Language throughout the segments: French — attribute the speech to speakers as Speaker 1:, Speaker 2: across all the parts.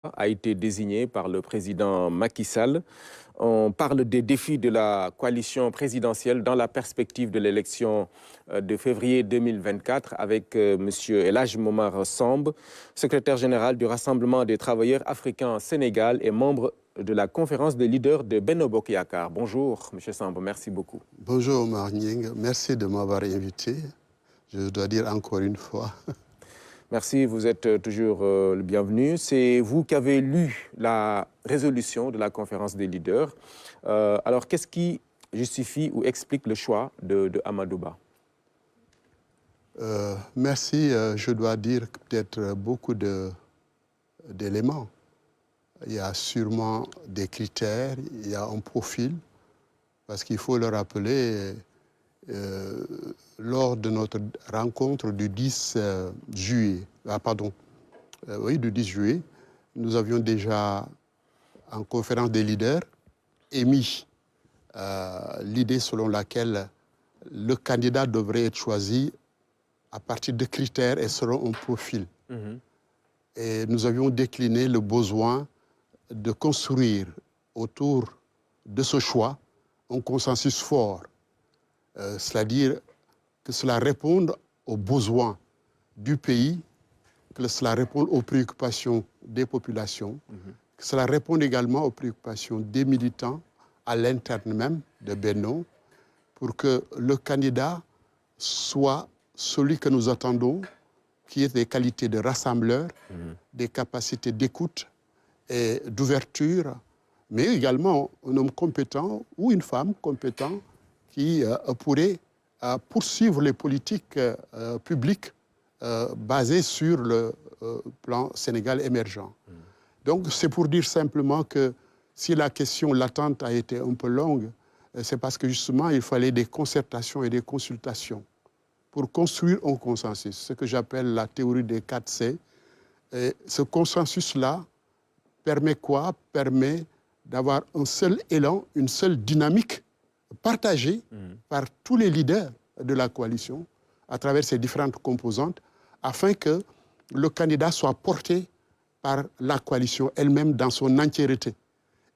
Speaker 1: a été désigné par le président Macky Sall. On parle des défis de la coalition présidentielle dans la perspective de l'élection de février 2024 avec M. El Hadj Momar Samb, secrétaire général du Rassemblement des travailleurs africains Sénégal et membre de la conférence des leaders de Benno Bokk Yakaar. Bonjour, M. Samb, merci beaucoup.
Speaker 2: Bonjour, Omar Nying. Merci de m'avoir invité. Je dois dire encore une fois.
Speaker 1: Merci, vous êtes toujours le bienvenu. C'est vous qui avez lu la résolution de la conférence des leaders. Alors, qu'est-ce qui justifie ou explique le choix de Amadou Ba?
Speaker 2: Merci. Je dois dire peut-être beaucoup d'éléments. Il y a sûrement des critères, il y a un profil, parce qu'il faut le rappeler, lors de notre rencontre du 10 juillet, du 10 juillet, nous avions déjà, en conférence des leaders, émis l'idée selon laquelle le candidat devrait être choisi à partir de critères et selon un profil. Et nous avions décliné le besoin de construire autour de ce choix un consensus fort, c'est-à-dire que cela réponde aux besoins du pays, que cela réponde aux préoccupations des populations, que cela réponde également aux préoccupations des militants à l'interne même de Benno, pour que le candidat soit celui que nous attendons, qui ait des qualités de rassembleur, des capacités d'écoute et d'ouverture, mais également un homme compétent ou une femme compétente qui pourrait poursuivre les politiques publiques basées sur le plan Sénégal émergent. Donc c'est pour dire simplement que si la question latente a été un peu longue, c'est parce que justement il fallait des concertations et des consultations pour construire un consensus, ce que j'appelle la théorie des 4 C. Et ce consensus-là permet quoi? Permet d'avoir un seul élan, une seule dynamique partagée par tous les leaders de la coalition à travers ses différentes composantes, afin que le candidat soit porté par la coalition elle-même dans son entièreté.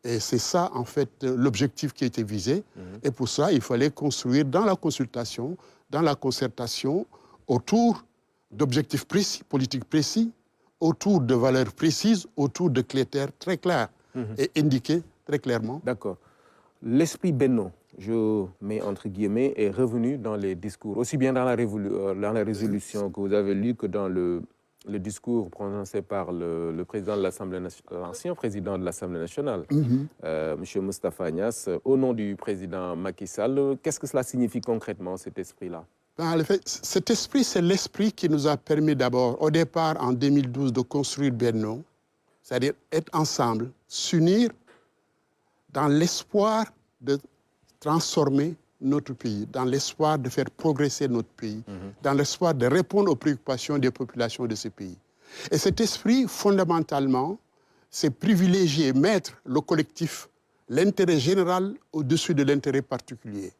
Speaker 2: Et c'est ça, en fait, l'objectif qui était visé. Et pour ça, il fallait construire dans la consultation, dans la concertation, autour d'objectifs précis, politiques précis, autour de valeurs précises, autour de critères très clairs et indiqués très clairement.
Speaker 1: D'accord. L'esprit Benno, je mets entre guillemets, est revenu dans les discours, aussi bien dans la résolution que vous avez lue que dans le discours prononcé par le président de l'Assemblée nationale, l'ancien président de l'Assemblée nationale, M. Moustapha Niasse, au nom du président Macky Sall. Qu'est-ce que cela signifie concrètement, cet esprit-là?
Speaker 2: En fait, cet esprit, c'est l'esprit qui nous a permis d'abord, au départ, en 2012, de construire Benno, c'est-à-dire être ensemble, s'unir dans l'espoir de transformer notre pays, dans l'espoir de faire progresser notre pays, dans l'espoir de répondre aux préoccupations des populations de ce pays. Et cet esprit, fondamentalement, c'est privilégier, mettre le collectif, l'intérêt général au-dessus de l'intérêt particulier.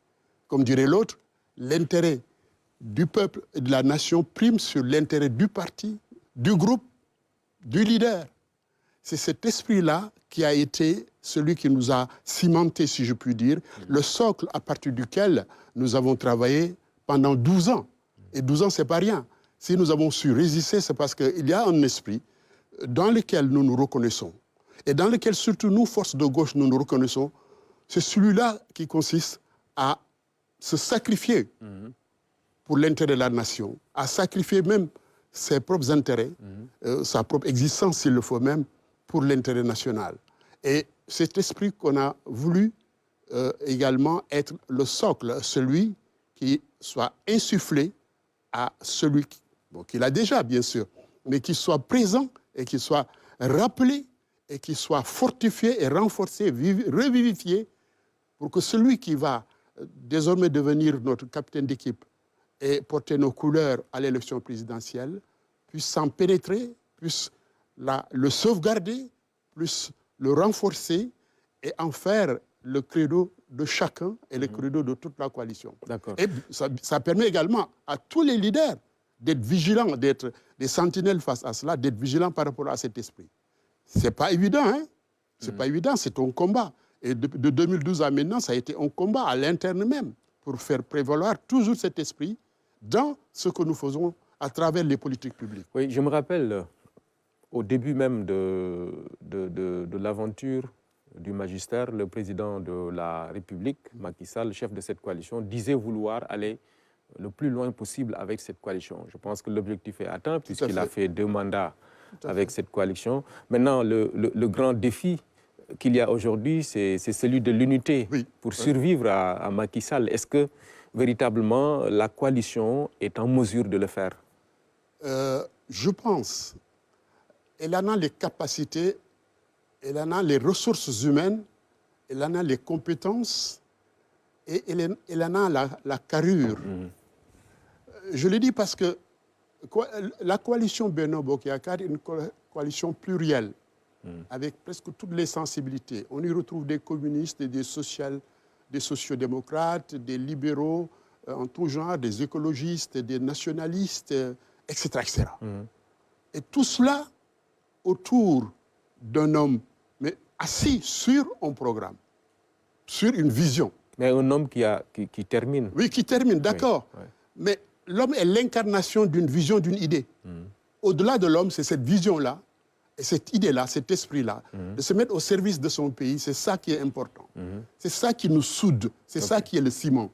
Speaker 2: Comme dirait l'autre, l'intérêt du peuple et de la nation prime sur l'intérêt du parti, du groupe, du leader. C'est cet esprit-là qui a été celui qui nous a cimenté, si je puis dire, le socle à partir duquel nous avons travaillé pendant 12 ans. Et 12 ans, ce n'est pas rien. Si nous avons su résister, c'est parce qu'il y a un esprit dans lequel nous nous reconnaissons. Et dans lequel, surtout nous, forces de gauche, nous nous reconnaissons. C'est celui-là qui consiste à se sacrifier pour l'intérêt de la nation, à sacrifier même ses propres intérêts, sa propre existence, s'il le faut même, pour l'intérêt national. Et cet esprit qu'on a voulu également être le socle, celui qui soit insufflé à celui qu'il a déjà, bien sûr, mais qui soit présent et qui soit rappelé et qui soit fortifié et renforcé, revivifié, pour que celui qui va désormais devenir notre capitaine d'équipe et porter nos couleurs à l'élection présidentielle puisse s'en pénétrer, puisse le sauvegarder, plus le renforcer et en faire le credo de chacun et le credo de toute la coalition. Et ça permet également à tous les leaders d'être vigilants, d'être des sentinelles face à cela, d'être vigilants par rapport à cet esprit. C'est pas évident, hein? C'est pas évident, c'est un combat. Et de 2012 à maintenant, ça a été un combat à l'interne même pour faire prévaloir toujours cet esprit dans ce que nous faisons à travers les politiques publiques.
Speaker 1: Oui, je me rappelle, au début même de l'aventure du magistère, le président de la République, Macky Sall, chef de cette coalition, disait vouloir aller le plus loin possible avec cette coalition. Je pense que l'objectif est atteint puisqu'il a fait 2 mandats avec cette coalition. Maintenant, le grand défi qu'il y a aujourd'hui, c'est celui de l'unité pour survivre à Macky Sall. Est-ce que véritablement la coalition est en mesure de le faire?
Speaker 2: Je pense. Elle en a les capacités, elle en a les ressources humaines, elle en a les compétences et elle en a la carrure. Je le dis parce que la coalition Benno Bokk Yakaar est une coalition plurielle, avec presque toutes les sensibilités. On y retrouve des communistes, des sociodémocrates, des libéraux en tout genre, des écologistes, des nationalistes, etc. etc. Et tout cela autour d'un homme, mais assis sur un programme, sur une vision.
Speaker 1: Mais un homme qui termine.
Speaker 2: Oui, qui termine, d'accord.
Speaker 1: Oui, oui.
Speaker 2: Mais l'homme est l'incarnation d'une vision, d'une idée. Au-delà de l'homme, c'est cette vision-là, et cette idée-là, cet esprit-là, de se mettre au service de son pays, c'est ça qui est important. C'est ça qui nous soude, c'est ça qui est le ciment.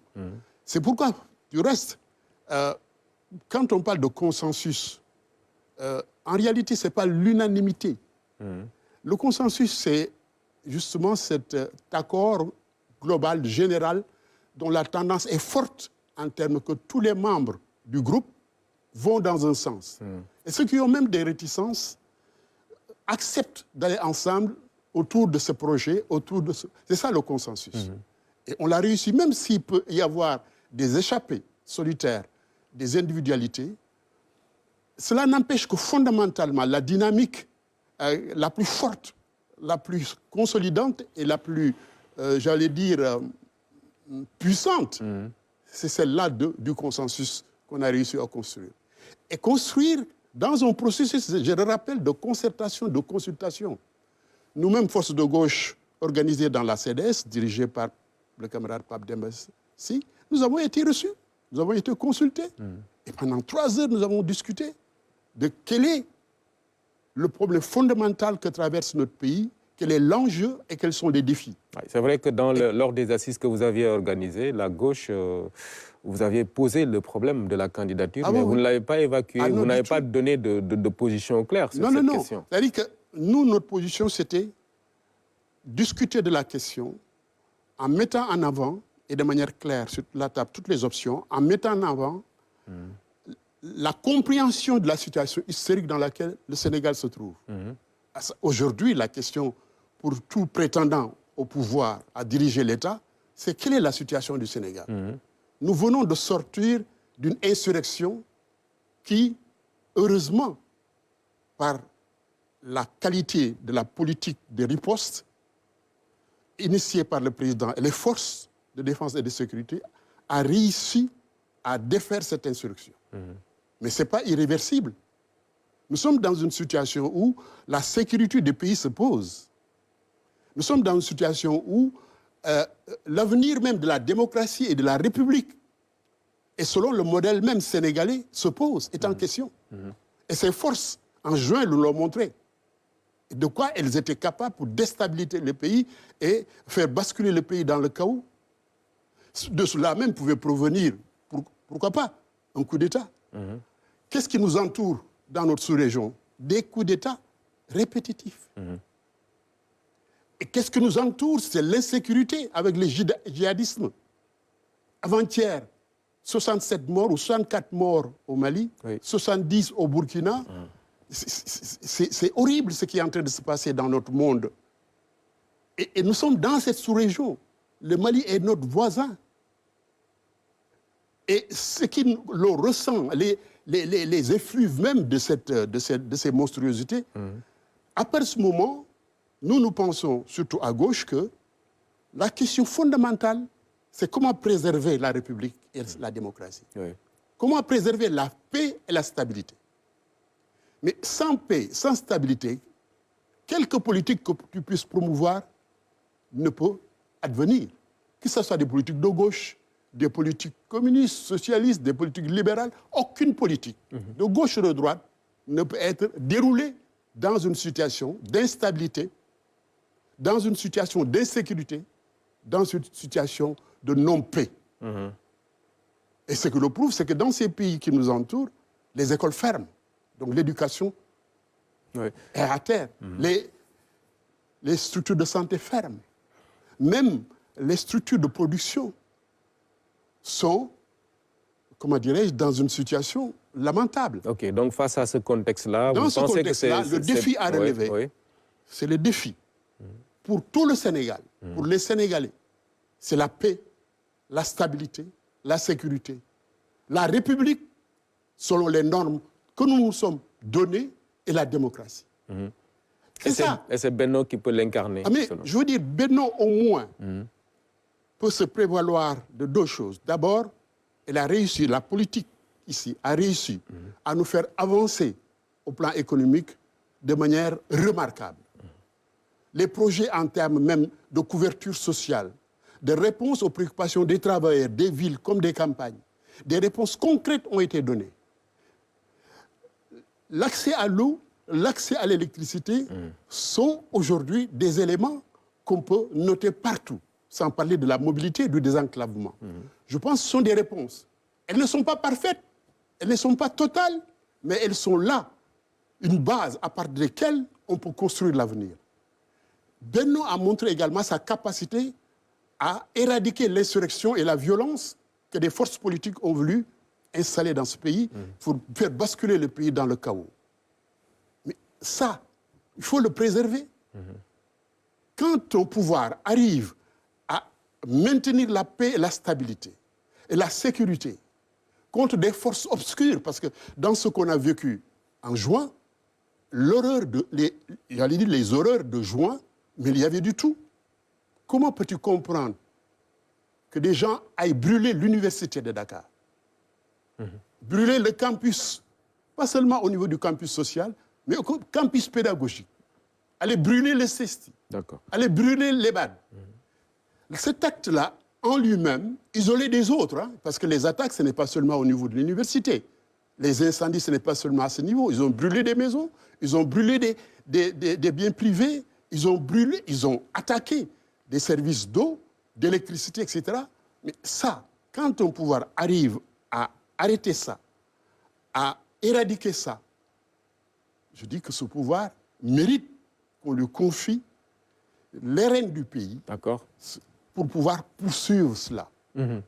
Speaker 2: C'est pourquoi, du reste, quand on parle de consensus, en réalité, ce n'est pas l'unanimité. Le consensus, c'est justement cet accord global, général, dont la tendance est forte en termes que tous les membres du groupe vont dans un sens. Et ceux qui ont même des réticences acceptent d'aller ensemble autour de ce projet, autour de ce... C'est ça le consensus. Et on l'a réussi, même s'il peut y avoir des échappées solitaires, des individualités, cela n'empêche que fondamentalement, la dynamique la plus forte, la plus consolidante et la plus, j'allais dire, puissante, c'est celle-là du consensus qu'on a réussi à construire. Et construire dans un processus, je le rappelle, de concertation, de consultation. Nous-mêmes, forces de gauche organisées dans la CDS, dirigée par le camarade Pape Demba Sy, nous avons été reçus, nous avons été consultés. Et pendant 3 heures, nous avons discuté de quel est le problème fondamental que traverse notre pays, quel est l'enjeu et quels sont les défis.
Speaker 1: C'est vrai que lors des assises que vous aviez organisées, la gauche, vous aviez posé le problème de la candidature, mais vous ne l'avez pas évacué, vous n'avez pas donné de position claire sur cette question.
Speaker 2: Non. C'est-à-dire que nous, notre position, c'était discuter de la question en mettant en avant, et de manière claire sur la table, toutes les options, en mettant en avant la compréhension de la situation historique dans laquelle le Sénégal se trouve. Aujourd'hui, la question pour tout prétendant au pouvoir, à diriger l'État, c'est quelle est la situation du Sénégal. Nous venons de sortir d'une insurrection qui, heureusement, par la qualité de la politique de riposte initiée par le président et les forces de défense et de sécurité, a réussi à défaire cette insurrection. Mais ce n'est pas irréversible. Nous sommes dans une situation où la sécurité du pays se pose. Nous sommes dans une situation où l'avenir même de la démocratie et de la République, et selon le modèle même sénégalais, se pose, est en question. Et ces forces, en juin, nous l'ont montré. De quoi elles étaient capables pour déstabiliser le pays et faire basculer le pays dans le chaos. De cela même pouvait provenir, pourquoi pas, un coup d'État. Qu'est-ce qui nous entoure dans notre sous-région? Des coups d'État répétitifs. Et qu'est-ce qui nous entoure? C'est l'insécurité avec le djihadisme. Avant-hier, 67 morts ou 64 morts au Mali, 70 au Burkina. C'est horrible ce qui est en train de se passer dans notre monde. Et nous sommes dans cette sous-région. Le Mali est notre voisin. Et ce qui le ressent, les effluves même de ces monstruosités, à partir de ce moment, nous pensons, surtout à gauche, que la question fondamentale, c'est comment préserver la République et la démocratie. Comment préserver la paix et la stabilité. Mais sans paix, sans stabilité, quelque politique que tu puisses promouvoir ne peut advenir. Que ce soit des politiques de gauche, des politiques communistes, socialistes, des politiques libérales, aucune politique de gauche ou de droite ne peut être déroulée dans une situation d'instabilité, dans une situation d'insécurité, dans une situation de non-paix. Et ce que le prouve, c'est que dans ces pays qui nous entourent, les écoles ferment. Donc l'éducation est à terre. Les structures de santé ferment. Même les structures de production sont, comment dirais-je, dans une situation lamentable.
Speaker 1: Ok, donc face à ce contexte-là,
Speaker 2: dans
Speaker 1: vous
Speaker 2: ce
Speaker 1: pensez
Speaker 2: contexte-là,
Speaker 1: que
Speaker 2: le défi à relever, c'est le défi pour tout le Sénégal, pour les Sénégalais. C'est la paix, la stabilité, la sécurité. La République, selon les normes que nous nous sommes données, et la démocratie. C'est ça.
Speaker 1: Et c'est Benno qui peut l'incarner.
Speaker 2: Mais je veux dire, Benno, au moins, peut se prévaloir de deux choses. D'abord, elle a réussi, la politique ici a réussi à nous faire avancer au plan économique de manière remarquable. Les projets en termes même de couverture sociale, de réponse aux préoccupations des travailleurs, des villes comme des campagnes, des réponses concrètes ont été données. L'accès à l'eau, l'accès à l'électricité sont aujourd'hui des éléments qu'on peut noter partout, sans parler de la mobilité et du désenclavement. Je pense que ce sont des réponses. Elles ne sont pas parfaites, elles ne sont pas totales, mais elles sont là, une base à partir de laquelle on peut construire l'avenir. Benno a montré également sa capacité à éradiquer l'insurrection et la violence que des forces politiques ont voulu installer dans ce pays pour faire basculer le pays dans le chaos. Mais ça, il faut le préserver. Quand ton pouvoir arrive à maintenir la paix et la stabilité et la sécurité contre des forces obscures, parce que dans ce qu'on a vécu en juin, l'horreur j'allais dire les horreurs de juin, mais il y avait du tout. Comment peux-tu comprendre que des gens aillent brûler l'université de Dakar, brûler le campus, pas seulement au niveau du campus social, mais au campus pédagogique, aller brûler les CESTI, aller brûler les BAD. Cet acte-là, en lui-même, isolé des autres, parce que les attaques, ce n'est pas seulement au niveau de l'université. Les incendies, ce n'est pas seulement à ce niveau. Ils ont brûlé des maisons, ils ont brûlé des biens privés, ils ont attaqué des services d'eau, d'électricité, etc. Mais ça, quand ton pouvoir arrive à arrêter ça, à éradiquer ça, je dis que ce pouvoir mérite qu'on lui confie les rênes du pays pour pouvoir poursuivre cela.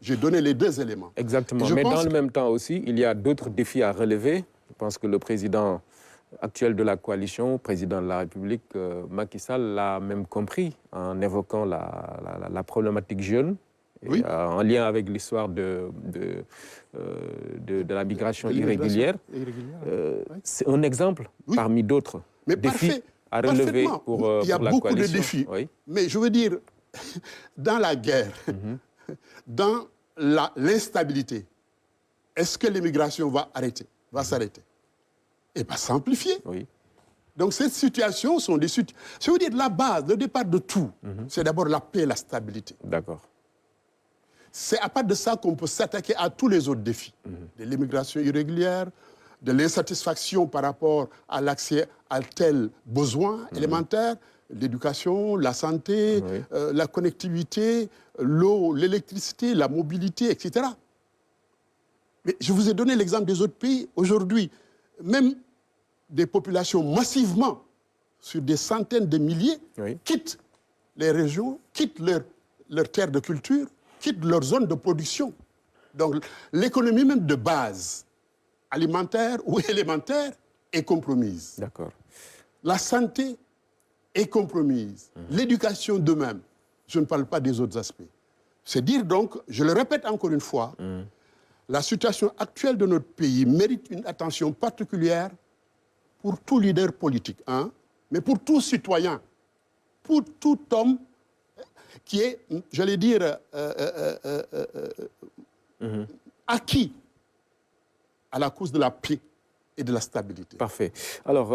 Speaker 2: J'ai donné les deux éléments.
Speaker 1: Exactement. Mais dans le même temps aussi, il y a d'autres défis à relever. Je pense que le président actuel de la coalition, président de la République, Macky Sall, l'a même compris en évoquant la problématique jeune, en lien avec l'histoire de la migration irrégulière. C'est un exemple parmi d'autres défis à relever pour la coalition.
Speaker 2: Il y a beaucoup de défis. Mais je veux dire, dans la guerre, dans l'instabilité, est-ce que l'immigration va s'arrêter? Et pas s'amplifier. Donc ces situations sont des situations... Je veux dire, la base, le départ de tout, c'est d'abord la paix et la stabilité. C'est à part de ça qu'on peut s'attaquer à tous les autres défis. De l'immigration irrégulière, de l'insatisfaction par rapport à l'accès à tels besoins élémentaires, l'éducation, la santé, la connectivité, l'eau, l'électricité, la mobilité, etc. Mais je vous ai donné l'exemple des autres pays. Aujourd'hui, même des populations massivement, sur des centaines de milliers, quittent les régions, quittent leur terre de culture, quittent leur zone de production. Donc l'économie même de base, alimentaire ou élémentaire, est compromise. La santé est compromise. L'éducation de même. Je ne parle pas des autres aspects. C'est dire donc, je le répète encore une fois, la situation actuelle de notre pays mérite une attention particulière pour tout leader politique, mais pour tout citoyen, pour tout homme qui est, j'allais dire, acquis à la cause de la paix et de la stabilité.
Speaker 1: Parfait. Alors,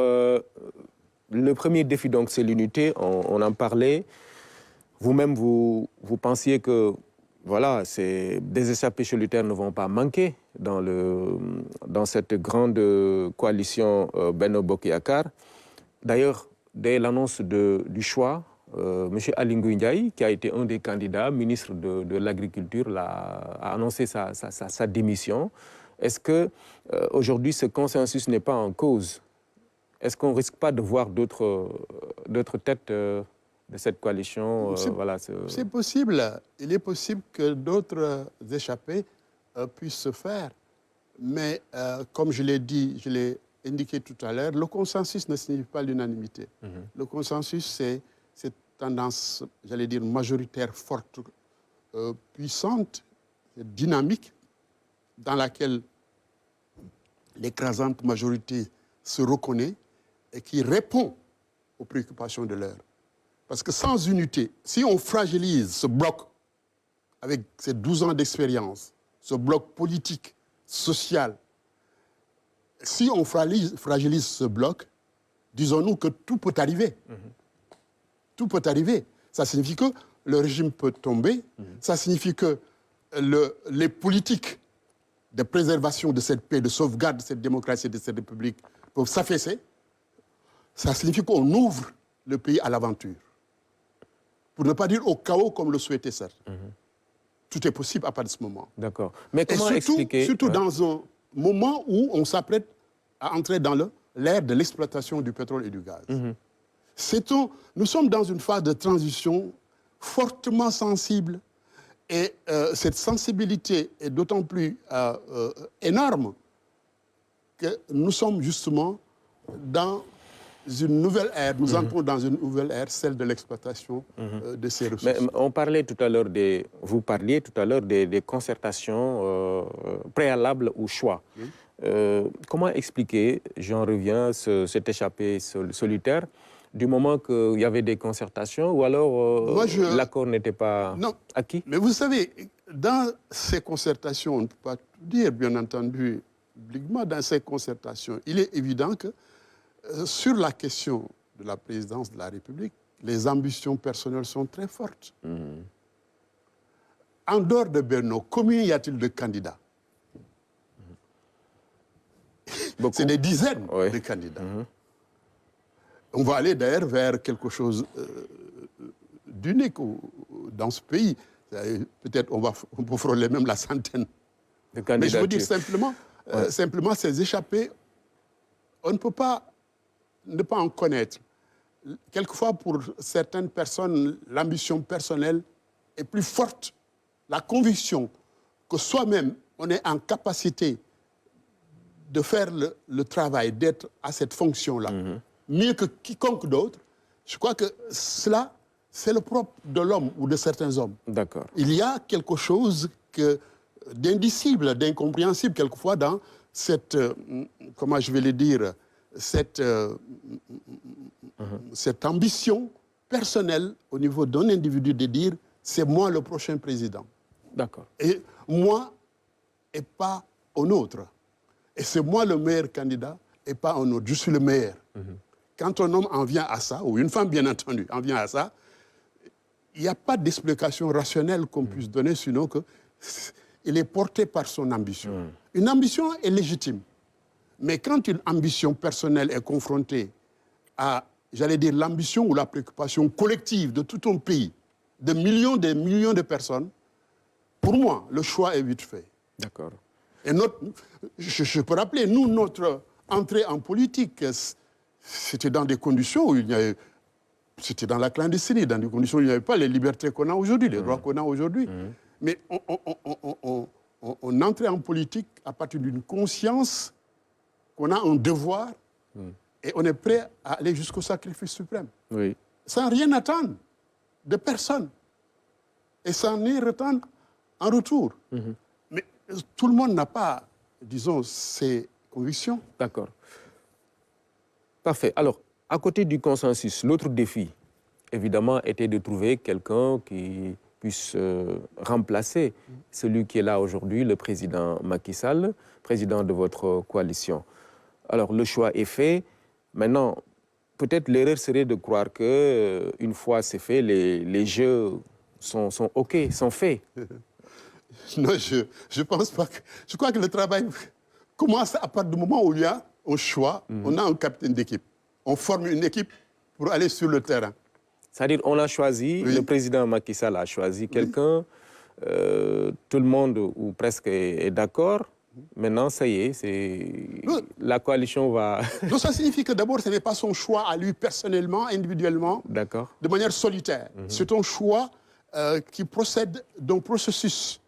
Speaker 1: le premier défi, donc, c'est l'unité. On en parlait. Vous-même, vous pensiez que voilà, des échappées chelutaires ne vont pas manquer dans cette grande coalition Benno Bokk Yakaar. D'ailleurs, dès l'annonce du choix, M. Aly Ngouille Ndiaye, qui a été un des candidats, ministre de l'Agriculture, a annoncé sa démission. Est-ce que aujourd'hui ce consensus n'est pas en cause? Est-ce qu'on ne risque pas de voir d'autres têtes de cette coalition
Speaker 2: C'est possible. Il est possible que d'autres échappées puissent se faire. Mais comme je l'ai dit, je l'ai indiqué tout à l'heure, le consensus ne signifie pas l'unanimité. Le consensus, c'est cette tendance, j'allais dire, majoritaire, forte, puissante, dynamique, dans laquelle l'écrasante majorité se reconnaît et qui répond aux préoccupations de l'heure. Parce que sans unité, si on fragilise ce bloc avec ses 12 ans d'expérience, ce bloc politique, social, si on fragilise ce bloc, disons-nous que tout peut arriver. Tout peut arriver. Ça signifie que le régime peut tomber, ça signifie que les politiques de préservation de cette paix, de sauvegarde de cette démocratie, de cette république peuvent s'affaisser. Ça signifie qu'on ouvre le pays à l'aventure. Pour ne pas dire au chaos comme le souhaitait certains. Tout est possible à partir de ce moment.
Speaker 1: D'accord. Mais comment expliquer...
Speaker 2: Surtout dans un moment où on s'apprête à entrer dans l'ère de l'exploitation du pétrole et du gaz. Nous sommes dans une phase de transition fortement sensible et cette sensibilité est d'autant plus énorme que nous sommes justement dans une nouvelle ère, nous entrons dans une nouvelle ère, celle de l'exploitation de ces ressources.
Speaker 1: Mais on parlait tout à l'heure vous parliez tout à l'heure des concertations préalables au choix. Comment expliquer, j'en reviens, cet échappé solitaire, du moment qu'il y avait des concertations, ou alors l'accord n'était pas acquis?
Speaker 2: Mais vous savez, dans ces concertations, on ne peut pas tout dire, bien entendu, publiquement, dans ces concertations, il est évident que sur la question de la présidence de la République, les ambitions personnelles sont très fortes. En dehors de Benno, combien y a-t-il de candidats? C'est des dizaines de candidats. On va aller d'ailleurs vers quelque chose d'unique dans ce pays. Peut-être on peut frôler même la centaine. Mais je veux dire simplement ces échappées, on ne peut pas ne pas en connaître. Quelquefois, pour certaines personnes, l'ambition personnelle est plus forte. La conviction que soi-même, on est en capacité de faire le travail, d'être à cette fonction-là, mieux que quiconque d'autre, je crois que cela, c'est le propre de l'homme ou de certains hommes.
Speaker 1: D'accord.
Speaker 2: Il y a quelque chose d'indicible, d'incompréhensible, quelquefois, dans cette, comment je vais le dire, cette ambition personnelle au niveau d'un individu de dire « c'est moi le prochain président ».
Speaker 1: D'accord.
Speaker 2: Et moi et pas un autre. Et c'est moi le meilleur candidat et pas un autre. Je suis le meilleur. Quand un homme en vient à ça, ou une femme bien entendu en vient à ça, il n'y a pas d'explication rationnelle qu'on puisse donner, sinon qu'il est porté par son ambition. Une ambition est légitime. Mais quand une ambition personnelle est confrontée à, j'allais dire, l'ambition ou la préoccupation collective de tout un pays, de millions de personnes, pour moi, le choix est vite fait.
Speaker 1: D'accord.
Speaker 2: Et je peux rappeler, nous, notre entrée en politique, c'était dans des conditions où il y avait... C'était dans la clandestinité, dans des conditions où il n'y avait pas les libertés qu'on a aujourd'hui, les droits qu'on a aujourd'hui. Mais on entrait en politique à partir d'une conscience qu'on a un devoir et on est prêt à aller jusqu'au sacrifice suprême.
Speaker 1: Oui.
Speaker 2: Sans rien attendre de personne. Et sans rien attendre en retour. Mais tout le monde n'a pas, disons, ces convictions.
Speaker 1: D'accord. Parfait. Alors, à côté du consensus, l'autre défi, évidemment, était de trouver quelqu'un qui puisse remplacer celui qui est là aujourd'hui, le président Macky Sall, président de votre coalition. Alors, le choix est fait. Maintenant, peut-être l'erreur serait de croire que une fois c'est fait, les jeux sont OK, sont faits.
Speaker 2: Non, je pense pas que... Je crois que le travail commence à partir du moment où il y a un choix, on a un capitaine d'équipe. On forme une équipe pour aller sur le terrain.
Speaker 1: C'est-à-dire on a choisi,
Speaker 2: Oui.
Speaker 1: le président Macky Sall a choisi quelqu'un, tout le monde ou presque est d'accord. Maintenant, ça y est, la coalition va...
Speaker 2: Donc ça signifie que d'abord, ce n'est pas son choix à lui personnellement, individuellement,
Speaker 1: D'accord.
Speaker 2: de manière solitaire. C'est un choix qui procède d'un processus,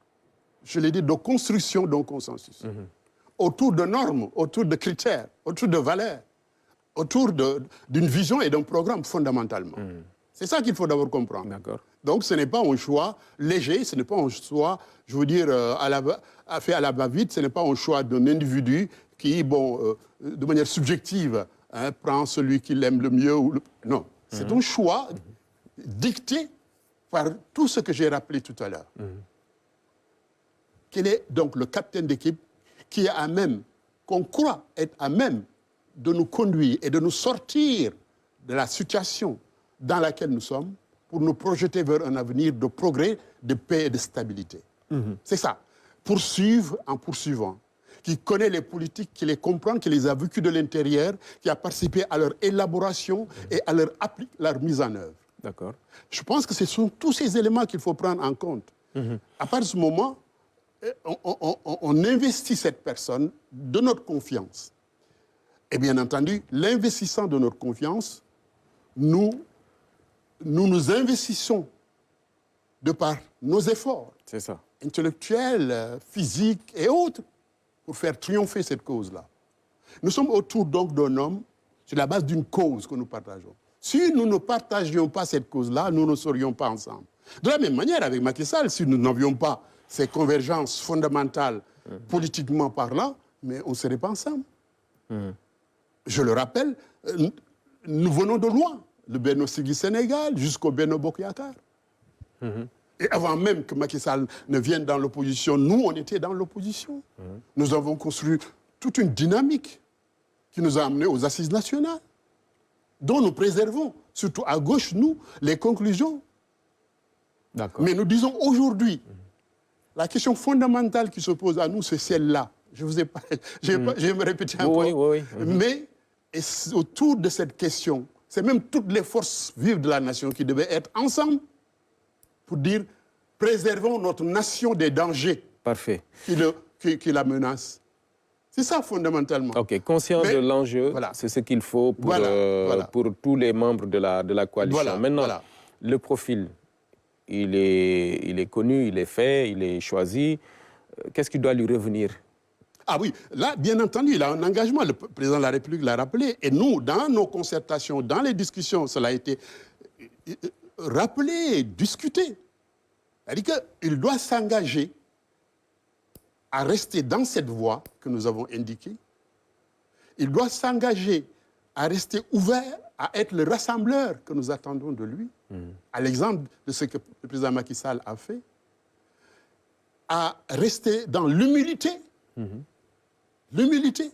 Speaker 2: je l'ai dit, de construction d'un consensus. Autour de normes, autour de critères, autour de valeurs, autour d'une vision et d'un programme fondamentalement. C'est ça qu'il faut d'abord comprendre.
Speaker 1: D'accord.
Speaker 2: Donc ce n'est pas un choix léger, ce n'est pas un choix, je veux dire, fait à la va-vite, ce n'est pas un choix d'un individu qui, bon, de manière subjective, hein, prend celui qu'il aime le mieux. Non, c'est un choix dicté par tout ce que j'ai rappelé tout à l'heure. Quel est donc le capitaine d'équipe qui est à même, qu'on croit être à même de nous conduire et de nous sortir de la situation dans laquelle nous sommes pour nous projeter vers un avenir de progrès, de paix et de stabilité. C'est ça. Poursuivre en poursuivant. Qui connaît les politiques, qui les comprend, qui les a vécues de l'intérieur, qui a participé à leur élaboration et à leur mise en œuvre.
Speaker 1: D'accord.
Speaker 2: Je pense que ce sont tous ces éléments qu'il faut prendre en compte. À partir de ce moment, on investit cette personne de notre confiance. Et bien entendu, l'investissant de notre confiance, nous investissons de par nos efforts
Speaker 1: C'est ça.
Speaker 2: intellectuels, physiques et autres pour faire triompher cette cause-là. Nous sommes autour donc d'un homme sur la base d'une cause que nous partageons. Si nous ne partagions pas cette cause-là, nous ne serions pas ensemble. De la même manière, avec Macky Sall, si nous n'avions pas ces convergences fondamentales politiquement parlant, mais on ne serait pas ensemble. Je le rappelle, nous venons de loin. Le Benno Siggi Sénégal jusqu'au Benno Bokk Yakaar. Et avant même que Macky Sall ne vienne dans l'opposition, nous, on était dans l'opposition. Nous avons construit toute une dynamique qui nous a amenés aux assises nationales, dont nous préservons, surtout à gauche, nous, les conclusions.
Speaker 1: D'accord.
Speaker 2: Mais nous disons aujourd'hui, la question fondamentale qui se pose à nous, c'est celle-là. Je vous ai parlé, je vais me répéter encore.
Speaker 1: Oui.
Speaker 2: Mais autour de cette question, c'est même toutes les forces vives de la nation qui devaient être ensemble pour dire préservons notre nation des dangers
Speaker 1: Parfait.
Speaker 2: qui la menacent. C'est ça fondamentalement.
Speaker 1: OK, conscient de l'enjeu,
Speaker 2: voilà.
Speaker 1: C'est ce qu'il faut pour tous les membres de la coalition. Maintenant, le profil, il est connu, il est fait, il est choisi. Qu'est-ce qui doit lui revenir?
Speaker 2: Ah oui, là, bien entendu, il a un engagement. Le président de la République l'a rappelé. Et nous, dans nos concertations, dans les discussions, cela a été rappelé, discuté. C'est-à-dire qu'il doit s'engager à rester dans cette voie que nous avons indiquée. Il doit s'engager à rester ouvert, à être le rassembleur que nous attendons de lui, à l'exemple de ce que le président Macky Sall a fait, à rester dans l'humilité, l'humilité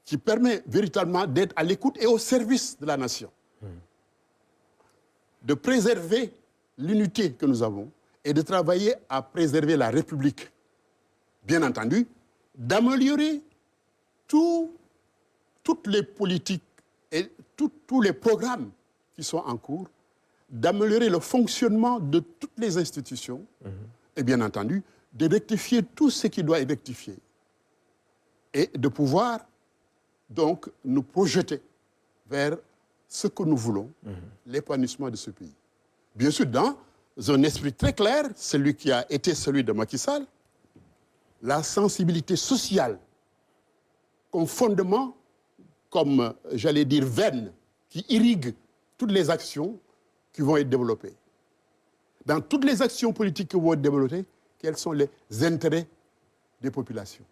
Speaker 2: qui permet véritablement d'être à l'écoute et au service de la nation, de préserver l'unité que nous avons et de travailler à préserver la République. Bien entendu, d'améliorer toutes les politiques et tous les programmes qui sont en cours, d'améliorer le fonctionnement de toutes les institutions et bien entendu, de rectifier tout ce qui doit être rectifié et de pouvoir donc nous projeter vers ce que nous voulons, l'épanouissement de ce pays. Bien sûr, dans un esprit très clair, celui qui a été celui de Macky Sall, la sensibilité sociale comme fondement, comme, j'allais dire, veine qui irrigue toutes les actions qui vont être développées. Dans toutes les actions politiques qui vont être développées, quels sont les intérêts des populations?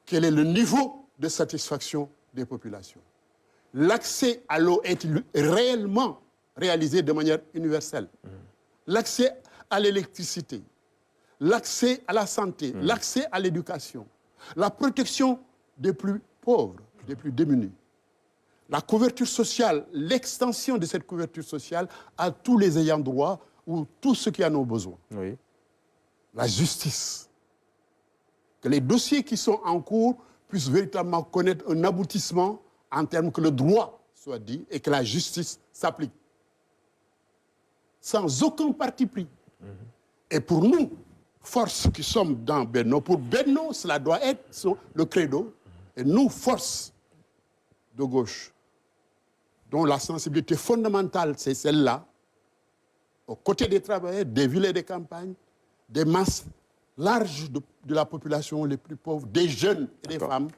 Speaker 2: Quel est le niveau de satisfaction des populations? L'accès à l'eau est-il réellement réalisé de manière universelle? L'accès à l'électricité, l'accès à la santé, l'accès à l'éducation, la protection des plus pauvres, des plus démunis, la couverture sociale, l'extension de cette couverture sociale à tous les ayants droit ou tous ceux qui en ont besoin.
Speaker 1: Oui.
Speaker 2: La justice. Que les dossiers qui sont en cours puissent véritablement connaître un aboutissement en termes que le droit soit dit et que la justice s'applique. Sans aucun parti pris. Et pour nous, force qui sommes dans Benno, pour Benno, cela doit être le credo. Et nous, force de gauche, dont la sensibilité fondamentale, c'est celle-là, aux côtés des travailleurs, des villes et des campagnes, des masses larges de la population les plus pauvres, des jeunes et des femmes.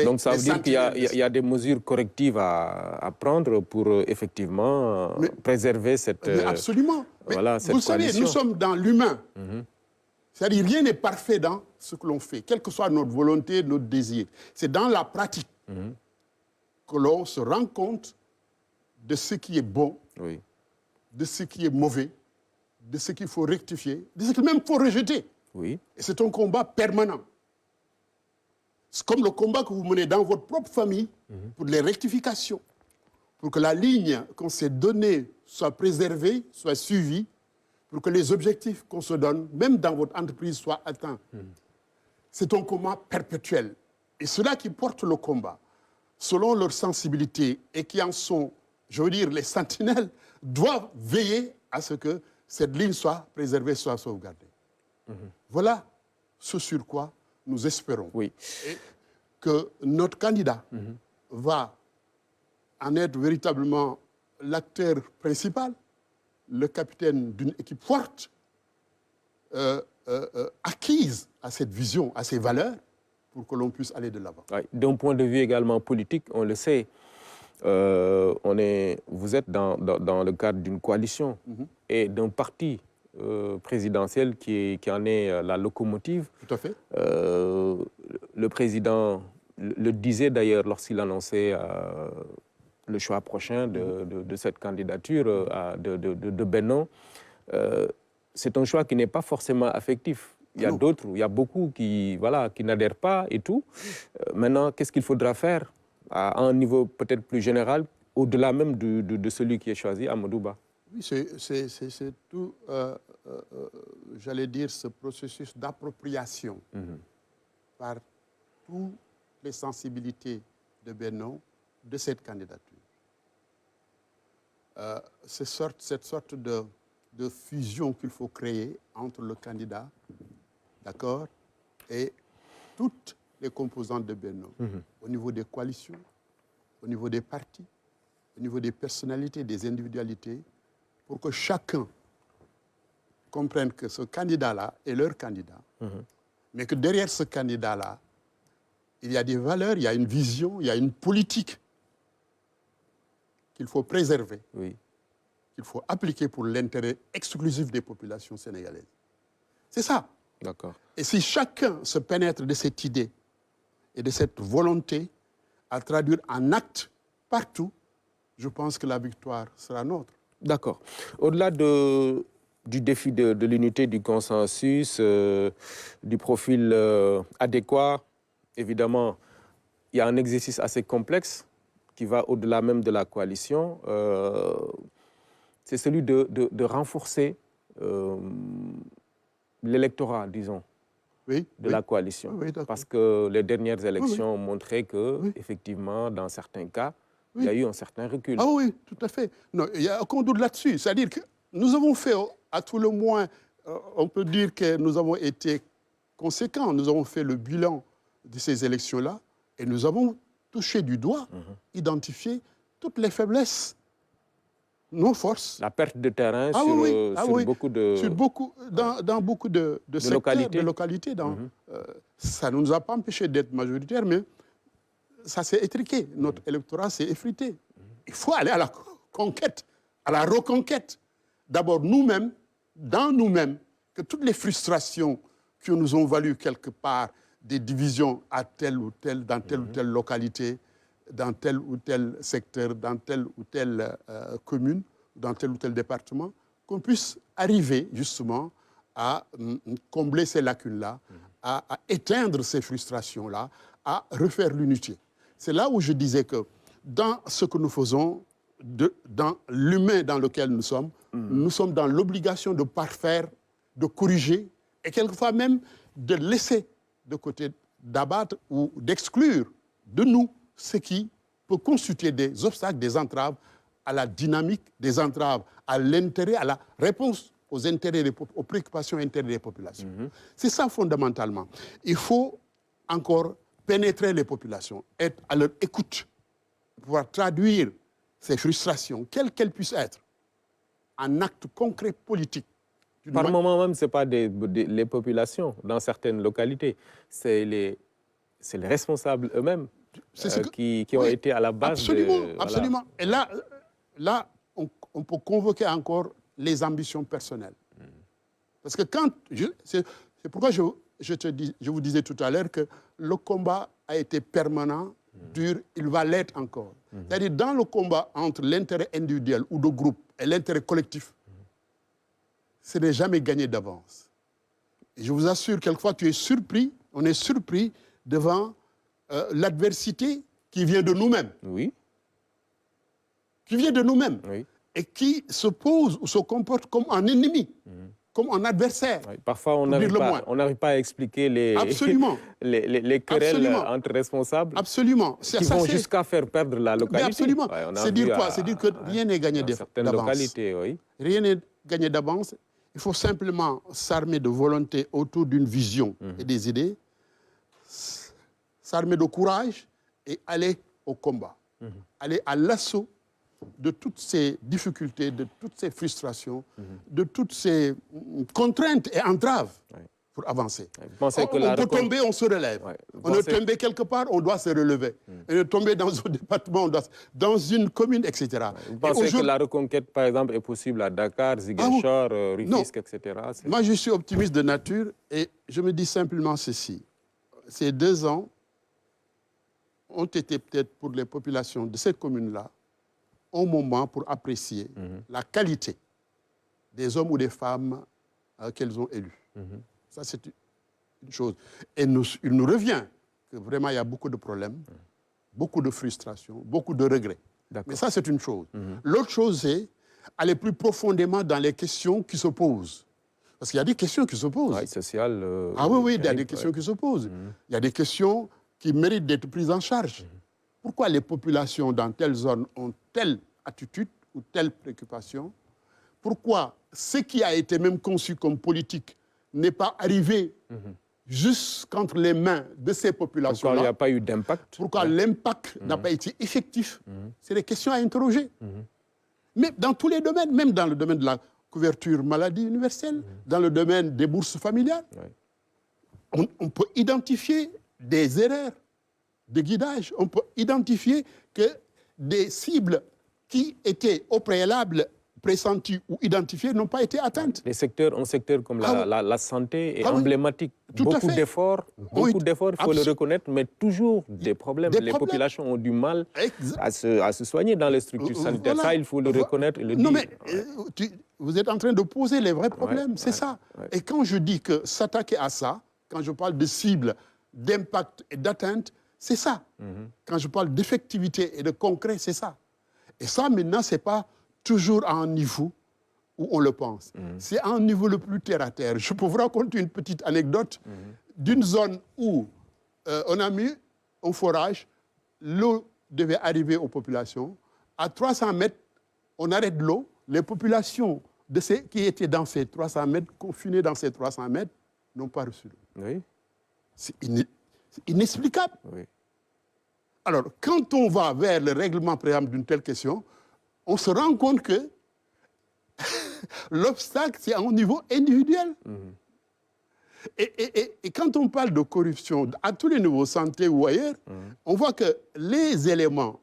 Speaker 1: Donc ça veut dire qu'il y a des mesures correctives à prendre pour effectivement préserver cette
Speaker 2: mais absolument.
Speaker 1: Voilà,
Speaker 2: vous savez, nous sommes dans l'humain. C'est-à-dire rien n'est parfait dans ce que l'on fait, quelle que soit notre volonté, notre désir. C'est dans la pratique que l'on se rend compte de ce qui est bon,
Speaker 1: oui.
Speaker 2: de ce qui est mauvais, de ce qu'il faut rectifier, de ce qu'il même faut rejeter.
Speaker 1: Oui.
Speaker 2: Et c'est un combat permanent. C'est comme le combat que vous menez dans votre propre famille pour les rectifications, pour que la ligne qu'on s'est donnée soit préservée, soit suivie, pour que les objectifs qu'on se donne, même dans votre entreprise, soient atteints. C'est un combat perpétuel. Et ceux-là qui portent le combat, selon leur sensibilité et qui en sont, je veux dire, les sentinelles, doivent veiller à ce que cette ligne soit préservée, soit sauvegardée. Voilà ce sur quoi nous espérons.
Speaker 1: Oui.
Speaker 2: Et que notre candidat va en être véritablement l'acteur principal, le capitaine d'une équipe forte, acquise à cette vision, à ces valeurs, pour que l'on puisse aller de l'avant.
Speaker 1: Oui. D'un point de vue également politique, on le sait, vous êtes dans le cadre d'une coalition et d'un parti présidentiel qui en est la locomotive.
Speaker 2: Tout à fait.
Speaker 1: Le président le disait d'ailleurs lorsqu'il annonçait le choix prochain de cette candidature de Benno. C'est un choix qui n'est pas forcément affectif. Il y a d'autres, il y a beaucoup qui n'adhèrent pas et tout. Maintenant, qu'est-ce qu'il faudra faire à un niveau peut-être plus général, au-delà même de celui qui est choisi, Amadou Ba?
Speaker 2: Oui, c'est tout, j'allais dire, ce processus d'appropriation par toutes les sensibilités de Benno de cette candidature. Cette sorte de fusion qu'il faut créer entre le candidat, d'accord, et toutes les composantes de Benno, au niveau des coalitions, au niveau des partis, au niveau des personnalités, des individualités, pour que chacun comprenne que ce candidat-là est leur candidat, mais que derrière ce candidat-là, il y a des valeurs, il y a une vision, il y a une politique qu'il faut préserver, qu'il faut appliquer pour l'intérêt exclusif des populations sénégalaises. C'est ça.
Speaker 1: D'accord.
Speaker 2: Et si chacun se pénètre de cette idée et de cette volonté à traduire en actes partout, je pense que la victoire sera nôtre.
Speaker 1: D'accord. Au-delà du défi de l'unité, du consensus, du profil adéquat, évidemment, il y a un exercice assez complexe qui va au-delà même de la coalition. C'est celui de renforcer l'électorat, disons, de la coalition.
Speaker 2: Oui,
Speaker 1: parce que les dernières élections ont montré que, effectivement, dans certains cas, il y a eu un certain recul.
Speaker 2: Ah oui, tout à fait. Non, il n'y a aucun doute là-dessus. C'est-à-dire que nous avons fait, à tout le moins, on peut dire que nous avons été conséquents. Nous avons fait le bilan de ces élections-là et nous avons touché du doigt, identifié toutes les faiblesses, nos forces.
Speaker 1: La perte de terrain sur beaucoup de...
Speaker 2: Dans beaucoup de secteurs, de localités. Ça ne nous a pas empêché d'être majoritaires, mais ça s'est étriqué. Notre électorat s'est effrité. Il faut aller à la conquête, à la reconquête. D'abord nous-mêmes, dans nous-mêmes, que toutes les frustrations qui nous ont valu quelque part des divisions à telle ou telle, dans telle ou telle localité, dans tel ou tel secteur, dans telle ou telle commune, dans tel ou tel département, qu'on puisse arriver justement à combler ces lacunes-là, à éteindre ces frustrations-là, à refaire l'unité. C'est là où je disais que dans ce que nous faisons, dans l'humain dans lequel nous sommes dans l'obligation de parfaire, de corriger et quelquefois même de laisser de côté, d'abattre ou d'exclure de nous ce qui peut constituer des obstacles, des entraves à la dynamique, des entraves à l'intérêt, à la réponse aux intérêts, aux préoccupations intérieures des populations. C'est ça fondamentalement. Il faut encore pénétrer les populations, être à leur écoute, pouvoir traduire ces frustrations, quelles qu'elles puissent être, en actes concrets politiques.
Speaker 1: Par moment même, ce n'est pas les populations dans certaines localités, c'est les responsables eux-mêmes qui ont été à la base.
Speaker 2: Absolument. Et là on peut convoquer encore les ambitions personnelles. Parce que c'est pourquoi je vous disais tout à l'heure que le combat a été permanent, dur, il va l'être encore. C'est-à-dire dans le combat entre l'intérêt individuel ou de groupe et l'intérêt collectif, ce n'est jamais gagné d'avance. Et je vous assure, quelquefois on est surpris devant l'adversité qui vient de nous-mêmes.
Speaker 1: Oui.
Speaker 2: Qui vient de nous-mêmes.
Speaker 1: Oui.
Speaker 2: Et qui se pose ou se comporte comme un ennemi, comme un adversaire.
Speaker 1: Oui, parfois, on n'arrive pas à expliquer les querelles entre responsables.
Speaker 2: Absolument.
Speaker 1: Qui vont jusqu'à faire perdre la localité.
Speaker 2: Mais absolument. C'est dire quoi? C'est dire que rien n'est gagné d'avance.
Speaker 1: Certaines localités, oui.
Speaker 2: Rien n'est gagné d'avance. Il faut simplement s'armer de volonté autour d'une vision et des idées, s'armer de courage et aller au combat. Aller à l'assaut de toutes ces difficultés, de toutes ces frustrations, de toutes ces contraintes et entraves pour avancer.
Speaker 1: On
Speaker 2: peut tomber, on se relève. On est tombé quelque part, on doit se relever. On est tombé dans un département, dans une commune, etc.
Speaker 1: Vous pensez que la reconquête, par exemple, est possible à Dakar, Ziguinchor, Rufisque, etc.
Speaker 2: Moi, je suis optimiste de nature et je me dis simplement ceci. Ces 2 ans ont été peut-être pour les populations de cette commune-là un moment pour apprécier la qualité des hommes ou des femmes qu'elles ont élus. Ça, c'est une chose. Et il nous revient que vraiment, il y a beaucoup de problèmes, beaucoup de frustrations, beaucoup de regrets. Mais ça, c'est une chose. L'autre chose, c'est aller plus profondément dans les questions qui se posent. Parce qu'il y a des questions qui se posent.
Speaker 1: Oui, sociales.
Speaker 2: Oui, il y a des questions qui se posent. Il y a des questions qui méritent d'être prises en charge. Pourquoi les populations dans telle zone ont telle attitude ou telle préoccupation? Pourquoi ce qui a été même conçu comme politique n'est pas arrivé jusqu'entre les mains de ces populations-là?
Speaker 1: Pourquoi il n'y a pas eu d'impact?
Speaker 2: Pourquoi l'impact n'a pas été effectif? C'est des questions à interroger. Mais dans tous les domaines, même dans le domaine de la couverture maladie universelle, dans le domaine des bourses familiales, on peut identifier des erreurs de guidage. On peut identifier que des cibles qui étaient au préalable pressenties ou identifiées n'ont pas été atteintes.
Speaker 1: Un secteur comme la santé est emblématique. Beaucoup d'efforts, il faut le reconnaître, mais toujours des problèmes. Les populations ont du mal à se soigner dans les structures sanitaires. Ça, il faut le reconnaître et le dire.
Speaker 2: Non, mais vous êtes en train de poser les vrais problèmes, c'est ça. Et quand je dis que s'attaquer à ça, quand je parle de cibles, d'impact et d'atteinte, c'est ça. Quand je parle d'effectivité et de concret, c'est ça. Et ça, maintenant, ce n'est pas toujours à un niveau où on le pense. C'est à un niveau le plus terre-à-terre. Je peux vous raconter une petite anecdote d'une zone où on a mis un forage, l'eau devait arriver aux populations. À 300 mètres, on arrête l'eau. Les populations qui étaient dans ces 300 mètres, confinées dans ces 300 mètres, n'ont pas reçu l'eau.
Speaker 1: Oui.
Speaker 2: C'est inexplicable.
Speaker 1: Oui.
Speaker 2: Alors, quand on va vers le règlement préalable d'une telle question, on se rend compte que l'obstacle, c'est à un niveau individuel. Et quand on parle de corruption, à tous les niveaux, santé ou ailleurs, on voit que les éléments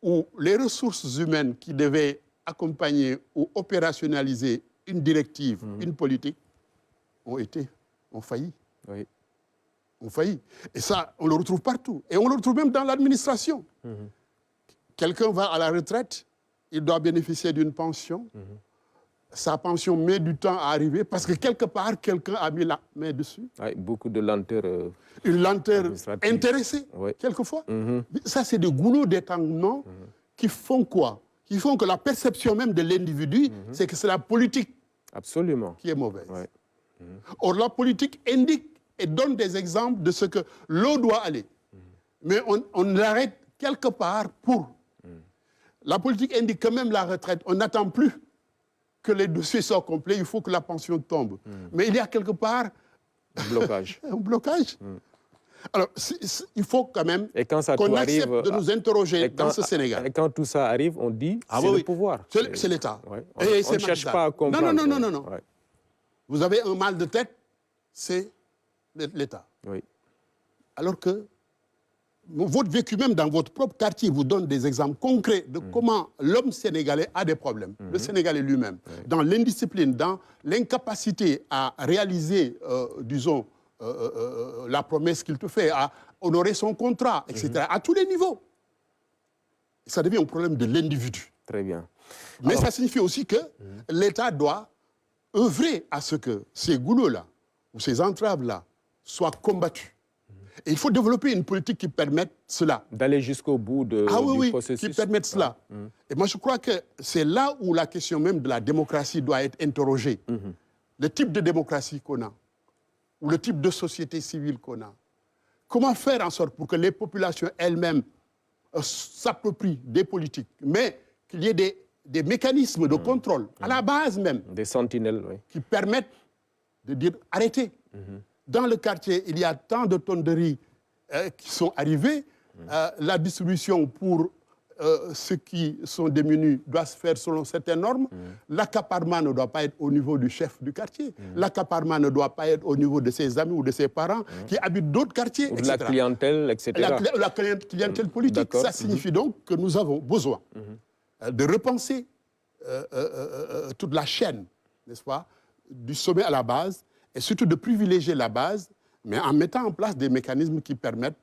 Speaker 2: ou les ressources humaines qui devaient accompagner ou opérationnaliser une directive, une politique, ont failli.
Speaker 1: Oui.
Speaker 2: Ont failli. Et ça, on le retrouve partout. Et on le retrouve même dans l'administration. Quelqu'un va à la retraite, il doit bénéficier d'une pension. sa pension met du temps à arriver parce que quelque part, quelqu'un a mis la main dessus.
Speaker 1: Oui, beaucoup de lenteur.
Speaker 2: Une lenteur intéressée,
Speaker 1: oui.
Speaker 2: quelquefois. Ça, c'est des goulots d'étanglement qui font quoi? Qui font que la perception même de l'individu, c'est que c'est la politique qui est mauvaise. Ouais. Or, la politique indique et donne des exemples de ce que l'eau doit aller. Mais on l'arrête quelque part pour. La politique indique que même la retraite, on n'attend plus que les dossiers soient complets, il faut que la pension tombe. Mais il y a quelque part
Speaker 1: un blocage.
Speaker 2: Un blocage. Alors, il faut quand même qu'on accepte de nous interroger dans ce Sénégal.
Speaker 1: Et quand tout ça arrive, on dit c'est le pouvoir.
Speaker 2: C'est l'État.
Speaker 1: Ouais. On ne cherche pas à comprendre.
Speaker 2: Non. Ouais. Vous avez un mal de tête, c'est l'État.
Speaker 1: Oui.
Speaker 2: Alors que votre vécu même dans votre propre quartier vous donne des exemples concrets de comment l'homme sénégalais a des problèmes. Le Sénégalais lui-même, dans l'indiscipline, dans l'incapacité à réaliser, disons, la promesse qu'il te fait, à honorer son contrat, etc., à tous les niveaux. Ça devient un problème de l'individu.
Speaker 1: Très bien.
Speaker 2: Mais ça signifie aussi que l'État doit œuvrer à ce que ces goulots-là, ou ces entraves-là, soient combattus. Et il faut développer une politique qui permette cela.
Speaker 1: D'aller jusqu'au bout du processus.
Speaker 2: Qui permette cela. Et moi, je crois que c'est là où la question même de la démocratie doit être interrogée. Le type de démocratie qu'on a, ou le type de société civile qu'on a. Comment faire en sorte pour que les populations elles-mêmes s'approprient des politiques, mais qu'il y ait des mécanismes de contrôle, à la base même.
Speaker 1: Des sentinelles, oui.
Speaker 2: Qui permettent de dire arrêtez. Dans le quartier, il y a tant de tonnes de riz qui sont arrivées. La distribution pour ceux qui sont démunis doit se faire selon certaines normes. L'accaparement ne doit pas être au niveau du chef du quartier. L'accaparement ne doit pas être au niveau de ses amis ou de ses parents qui habitent d'autres quartiers,
Speaker 1: ou de
Speaker 2: etc.
Speaker 1: la clientèle, etc.
Speaker 2: La clientèle politique. Ça signifie donc que nous avons besoin de repenser toute la chaîne, n'est-ce pas, du sommet à la base, et surtout de privilégier la base, mais en mettant en place des mécanismes qui permettent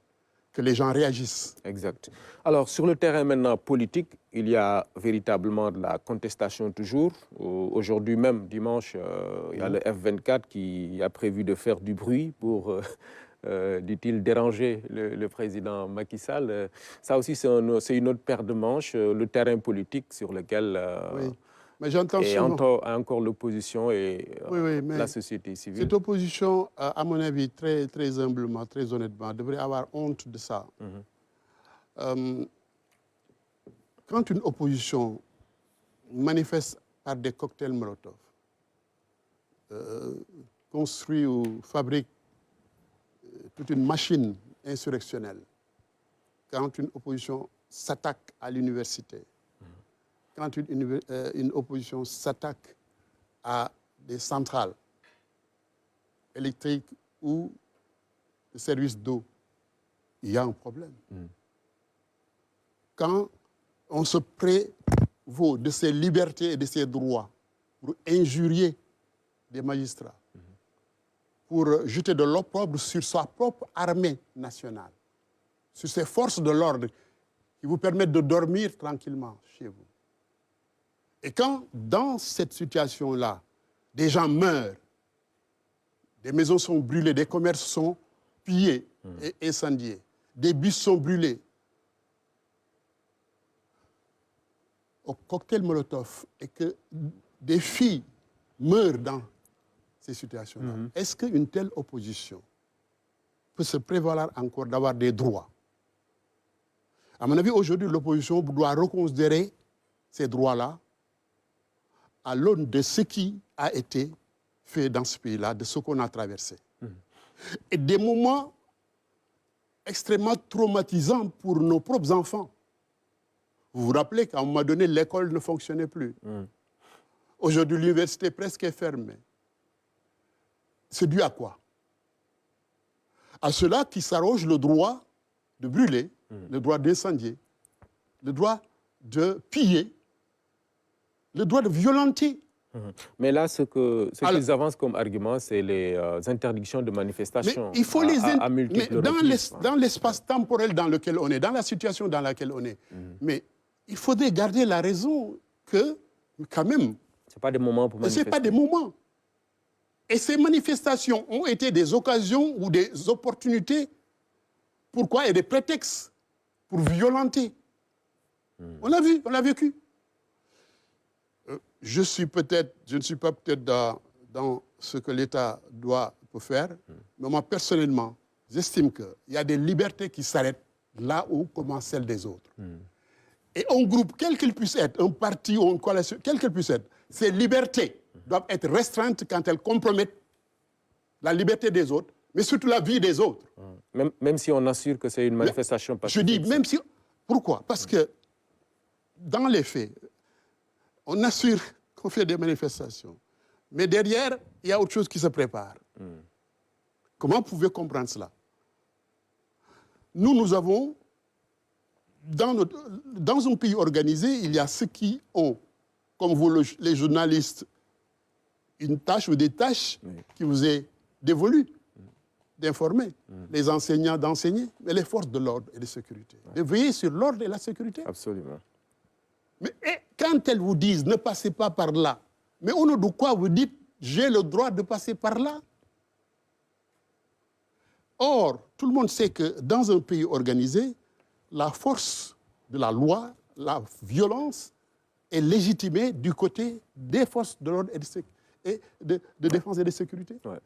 Speaker 2: que les gens réagissent.
Speaker 1: Exact. Alors, sur le terrain maintenant politique, il y a véritablement de la contestation toujours. Aujourd'hui même, dimanche, il y a le F24 qui a prévu de faire du bruit pour, dit-il, déranger le président Macky Sall. Ça aussi, c'est une autre paire de manches, le terrain politique sur lequel...
Speaker 2: oui. Mais j'entends
Speaker 1: encore l'opposition et la société civile.
Speaker 2: Cette opposition, à mon avis, très, très humblement, très honnêtement, devrait avoir honte de ça. Quand une opposition manifeste par des cocktails Molotov, construit ou fabrique toute une machine insurrectionnelle, quand une opposition s'attaque à l'université, quand une opposition s'attaque à des centrales électriques ou des services d'eau, il y a un problème. Quand on se prévaut de ses libertés et de ses droits pour injurier des magistrats, pour jeter de l'opprobre sur sa propre armée nationale, sur ses forces de l'ordre qui vous permettent de dormir tranquillement chez vous. Et quand, dans cette situation-là, des gens meurent, des maisons sont brûlées, des commerces sont pillés et incendiés, des bus sont brûlés, au cocktail Molotov, et que des filles meurent dans ces situations-là, est-ce qu'une telle opposition peut se prévaloir encore d'avoir des droits? À mon avis, aujourd'hui, l'opposition doit reconsidérer ces droits-là à l'aune de ce qui a été fait dans ce pays-là, de ce qu'on a traversé. Et des moments extrêmement traumatisants pour nos propres enfants. Vous vous rappelez qu'à un moment donné, l'école ne fonctionnait plus. Aujourd'hui, l'université presque est fermée. C'est dû à quoi? À ceux-là qui s'arrogent le droit de brûler, le droit d'incendier, le droit de piller, le droit de violenter.
Speaker 1: Mais là, ce qu'ils avancent comme argument, c'est les interdictions de manifestation.
Speaker 2: Mais il faut à multiples reprises. Dans l'espace temporel dans lequel on est, dans la situation dans laquelle on est, mais il faudrait garder la raison que, quand même,
Speaker 1: Ce pas des moments pour manifester.
Speaker 2: Ce pas des moments. Et ces manifestations ont été des occasions ou des opportunités. Pourquoi? Et des prétextes pour violenter. On l'a vu, on l'a vécu. Je ne suis pas peut-être dans ce que l'État doit faire, mais moi, personnellement, j'estime qu'il y a des libertés qui s'arrêtent là où commence celle des autres. Et un groupe, quel qu'il puisse être, un parti ou une coalition, quel qu'il puisse être, ces libertés doivent être restreintes quand elles compromettent la liberté des autres, mais surtout la vie des autres.
Speaker 1: Même si on assure que c'est une manifestation pacifique.
Speaker 2: Je dis, même si... Pourquoi? Parce que, dans les faits, on assure qu'on fait des manifestations, mais derrière, il y a autre chose qui se prépare. Comment vous pouvez comprendre cela? Nous avons, dans un pays organisé, il y a ceux qui ont, comme vous, les journalistes, une tâche ou des tâches qui vous est dévolues d'informer, les enseignants d'enseigner, mais les forces de l'ordre et de sécurité. De veiller sur l'ordre et la sécurité.
Speaker 1: Absolument.
Speaker 2: Mais quand elles vous disent ne passez pas par là, mais au nom de quoi vous dites j'ai le droit de passer par là? Or, tout le monde sait que dans un pays organisé, la force de la loi, la violence est légitimée du côté des forces de l'ordre et de défense et de sécurité. Ouais.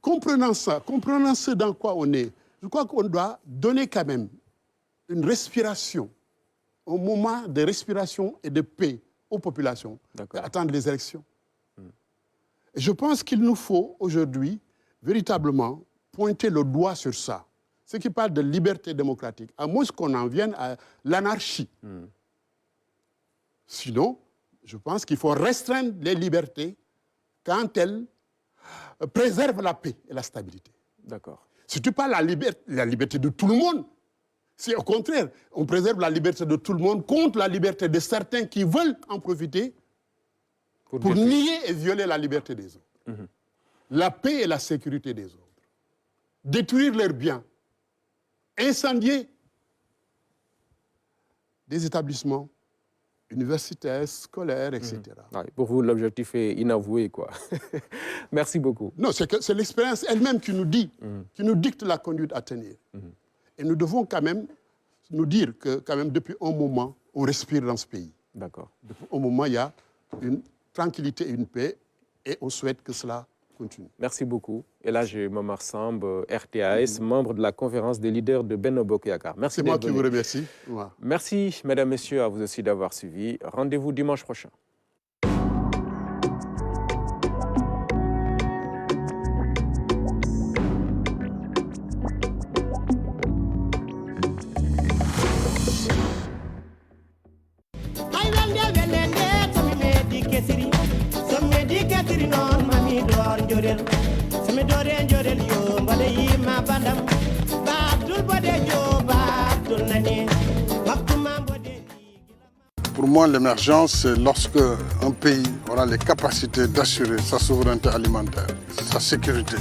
Speaker 2: Comprenant ça, comprenant ce dans quoi on est, je crois qu'on doit donner quand même une respiration, un moment de respiration et de paix aux populations, attendre les élections. Et je pense qu'il nous faut aujourd'hui véritablement pointer le doigt sur ça. Ce qui parle de liberté démocratique, à moins qu'on en vienne à l'anarchie. Sinon, je pense qu'il faut restreindre les libertés quand elles préservent la paix et la stabilité.
Speaker 1: D'accord.
Speaker 2: Surtout pas la liberté de tout le monde. C'est au contraire, on préserve la liberté de tout le monde contre la liberté de certains qui veulent en profiter pour nier et violer la liberté des autres. La paix et la sécurité des autres. Détruire leurs biens. Incendier des établissements universitaires, scolaires, etc.
Speaker 1: Pour vous, l'objectif est inavoué, quoi. Merci beaucoup.
Speaker 2: Non, c'est l'expérience elle-même qui nous dit, qui nous dicte la conduite à tenir. Et nous devons quand même nous dire que quand même depuis un moment, on respire dans ce pays.
Speaker 1: D'accord.
Speaker 2: Depuis un moment, il y a une tranquillité et une paix et on souhaite que cela continue.
Speaker 1: Merci beaucoup. Et là, j'ai Momar Samb, RTAS, membre de la conférence des leaders de Benno Bokk Yakaar. Merci.
Speaker 2: C'est moi qui vous remercie. Ouais.
Speaker 1: Merci, mesdames, messieurs, à vous aussi d'avoir suivi. Rendez-vous dimanche prochain.
Speaker 3: Pour moi, l'émergence, c'est lorsque un pays aura les capacités d'assurer sa souveraineté alimentaire, sa sécurité.